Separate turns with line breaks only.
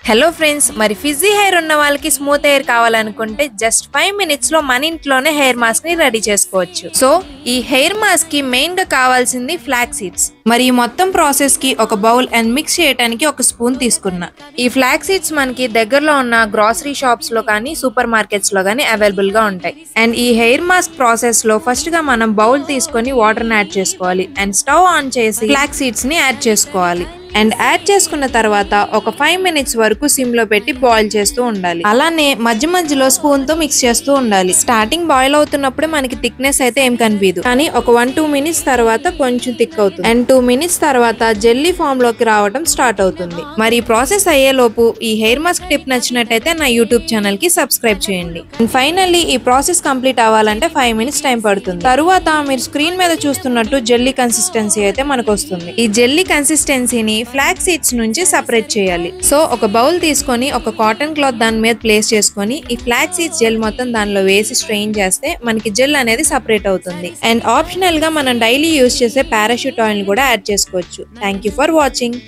Hello friends, మరి Fiji hair ఉన్న వాళ్ళకి స్మూత్ హెయిర్ కావాలనుకుంటే జస్ట్ 5 minutes లో మన ఇంట్లోనే హెయిర్ మాస్క్ ని రెడీ చేసుకోవచ్చు. సో ఈ హెయిర్ మాస్క్ కి మెయిన్ గా కావాల్సింది ఫ్లాక్స్ సీడ్స్. మరి ఈ మొత్తం ప్రాసెస్ కి ఒక బౌల్ అండ్ మిక్స్ చేయడానికి ఒక స్పూన్ తీసుకున్నా. ఈ ఫ్లాక్స్ సీడ్స్ మనకి దగ్గరలో ఉన్న గ్రాసరీ షాప్స్ లో కానీ సూపర్ మార్కెట్స్ లో కానీ అవైలబుల్ గా ఉంటాయి. అండ్ ఈ హెయిర్ మాస్క్ ప్రాసెస్ లో ఫస్ట్ గా మనం బౌల్ తీసుకొని వాటర్ ని యాడ్ చేసుకోవాలి అండ్ స్టవ్ ఆన్ చేసి ఫ్లాక్స్ సీడ్స్ ని యాడ్ చేసుకోవాలి. అండ్ యాడ్ చేసుకున్న తర్వాత ఒక 5 minutes వరకు సిమ్ లో పెట్టి బాయిల్ చేస్తూ ఉండాలి. అలానే మధ్య మధ్యలో స్పూన్ తో మిక్స్ చేస్తూ ఉండాలి. స్టార్టింగ్ బాయిల్ అవుతున్నప్పుడు మనకి థిక్నెస్ అయితే ఏం కనిపించదు, కానీ ఒక 1-2 minutes తర్వాత కొంచెం థిక్ అవుతుంది అండ్ 2 minutes తర్వాత జెల్లీ ఫామ్ లోకి రావడం స్టార్ట్ అవుతుంది. మరి ఈ ప్రాసెస్ అయ్యే లోపు ఈ హెయిర్ మాస్క్ టిప్ నచ్చినట్టయితే నా యూట్యూబ్ ఛానల్ కి సబ్స్క్రైబ్ చేయండి. అండ్ ఫైనల్లీ ఈ ప్రాసెస్ కంప్లీట్ అవ్వాలంటే 5 minutes టైం పడుతుంది. తరువాత మీరు స్క్రీన్ మీద చూస్తున్నట్టు జెల్లీ కన్సిస్టెన్సీ అయితే మనకు వస్తుంది. ఈ జెల్లీ కన్సిస్టెన్సీని ఫ్లాక్స్ సీడ్స్ నుంచి సెపరేట్ చేయాలి. సో ఒక బౌల్ తీసుకొని ఒక కాటన్ క్లాత్ దాని మీద ప్లేస్ చేసుకొని ఈ ఫ్లాక్స్ సీడ్స్ జెల్ మొత్తం దానిలో వేసి స్ట్రెయిన్ చేస్తే మనకి జెల్ అనేది సెపరేట్ అవుతుంది. అండ్ ఆప్షనల్ గా మనం డైలీ యూజ్ చేసే పారాషూట్ ఆయిల్ కూడా యాడ్ చేసుకోవచ్చు. Thank you for watching.